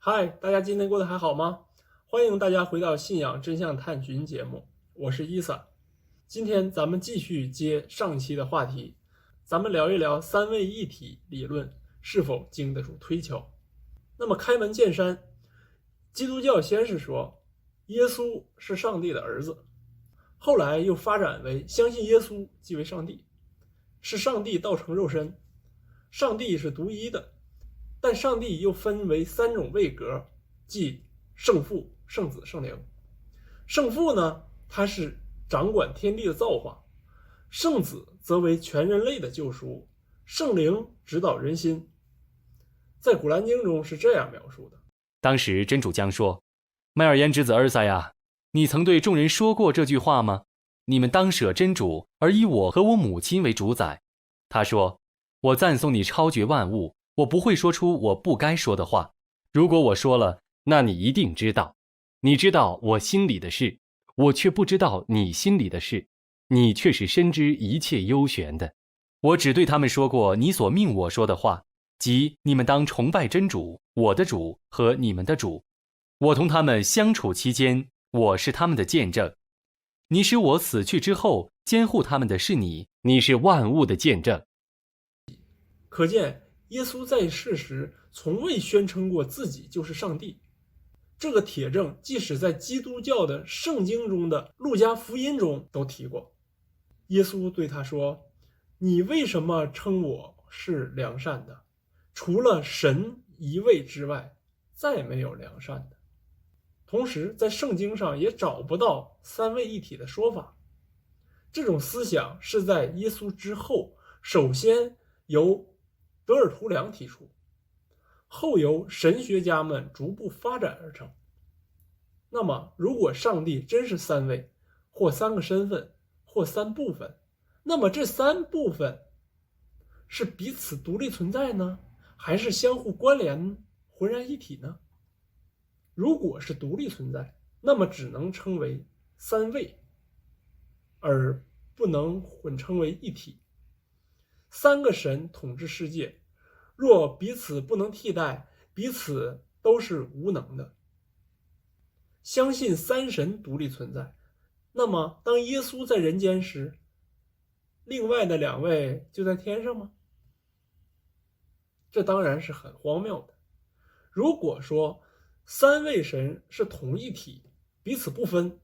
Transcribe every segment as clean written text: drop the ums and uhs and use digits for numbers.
嗨，大家今天过得还好吗？欢迎大家回到信仰真相探寻节目，我是伊萨。今天咱们继续接上期的话题，咱们聊一聊三位一体理论是否经得住推敲。那么开门见山，基督教先是说耶稣是上帝的儿子，后来又发展为相信耶稣即为上帝，是上帝道成肉身，上帝是独一的，但上帝又分为三种位格，即圣父、圣子、圣灵。圣父呢，他是掌管天地的造化；圣子则为全人类的救赎；圣灵指导人心。在《古兰经》中是这样描述的：当时真主将说：“麦尔焉之子尔撒呀，你曾对众人说过这句话吗？你们当舍真主，而以我和我母亲为主宰。”他说：“我赞颂你超绝万物，我不会说出我不该说的话。如果我说了，那你一定知道。你知道我心里的事，我却不知道你心里的事。你却是深知一切幽玄的。我只对他们说过你所命我说的话，即你们当崇拜真主，我的主和你们的主。我同他们相处期间，我是他们的见证。你使我死去之后，监护他们的是你，你是万物的见证。”可见耶稣在世时从未宣称过自己就是上帝。这个铁证即使在基督教的圣经中的路加福音中都提过。耶稣对他说：“你为什么称我是良善的？除了神一位之外，再没有良善的。”同时在圣经上也找不到三位一体的说法。这种思想是在耶稣之后首先由德尔图良提出，后由神学家们逐步发展而成。那么如果上帝真是三位，或三个身份，或三部分，那么这三部分是彼此独立存在呢，还是相互关联浑然一体呢？如果是独立存在，那么只能称为三位，而不能混称为一体。三个神统治世界，若彼此不能替代，彼此都是无能的。相信三神独立存在，那么当耶稣在人间时，另外的两位就在天上吗？这当然是很荒谬的。如果说三位神是同一体，彼此不分，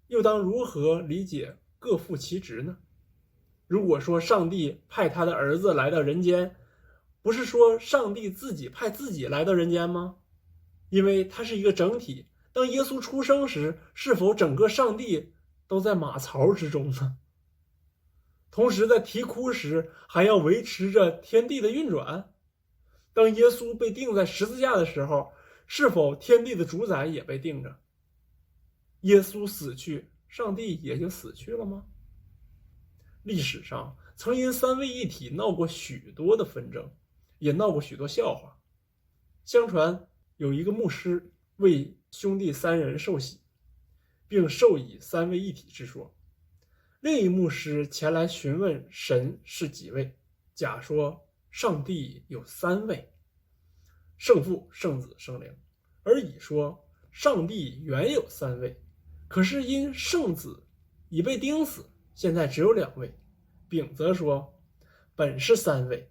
又当如何理解各负其职呢？如果说上帝派他的儿子来到人间，不是说上帝自己派自己来到人间吗？因为它是一个整体。当耶稣出生时，是否整个上帝都在马槽之中呢？同时在啼哭时，还要维持着天地的运转。当耶稣被钉在十字架的时候，是否天地的主宰也被钉着？耶稣死去，上帝也就死去了吗？历史上曾因三位一体闹过许多的纷争，也闹过许多笑话。相传有一个牧师为兄弟三人受洗，并授以三位一体之说。另一牧师前来询问神是几位，假说上帝有三位，圣父、圣子、圣灵，而乙说上帝原有三位，可是因圣子已被钉死，现在只有两位。丙则说本是三位，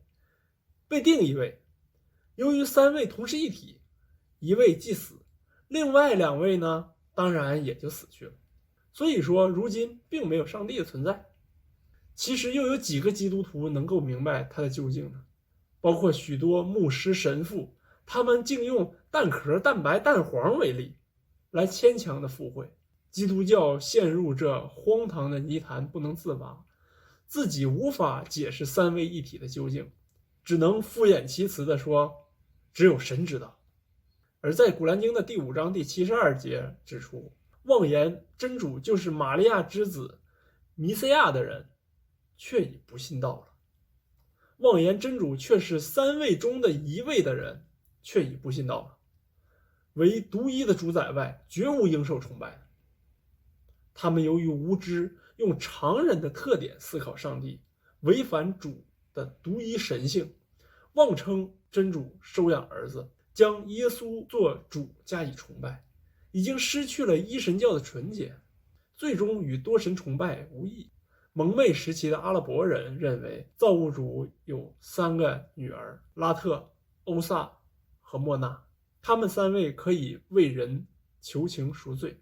被定一位，由于三位同是一体，一位既死，另外两位呢，当然也就死去了。所以说如今并没有上帝的存在。其实又有几个基督徒能够明白它的究竟呢？包括许多牧师神父，他们竟用蛋壳、蛋白、蛋黄为例来牵强的附会。基督教陷入这荒唐的泥潭不能自拔，自己无法解释三位一体的究竟，只能敷衍其词地说只有神知道。而在古兰经的第5章第72节指出，妄言真主就是玛利亚之子弥赛亚的人却已不信道了，妄言真主却是三位中的一位的人却已不信道了，唯独一的主宰外绝无应受崇拜的。他们由于无知，用常人的特点思考上帝，违反主的独一神性，妄称真主收养儿子，将耶稣做主加以崇拜，已经失去了一神教的纯洁，最终与多神崇拜无异。蒙昧时期的阿拉伯人认为造物主有3个女儿，拉特、欧萨和莫纳，他们3位可以为人求情赎罪。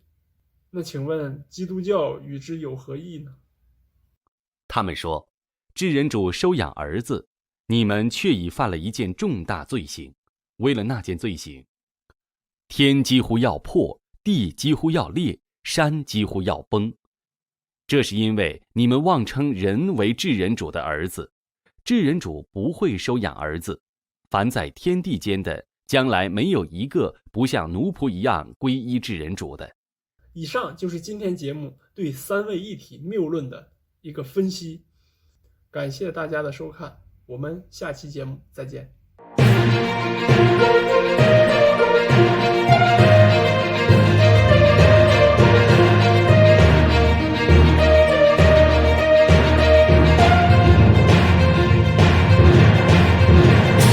那请问基督教与之有何异呢？他们说，至人主收养儿子，你们却已犯了一件重大罪行。为了那件罪行，天几乎要破，地几乎要裂，山几乎要崩。这是因为你们妄称人为至人主的儿子，至人主不会收养儿子。凡在天地间的，将来没有一个不像奴仆一样皈依至人主的。以上就是今天节目对三位一体谬论的一个分析。感谢大家的收看，我们下期节目再见。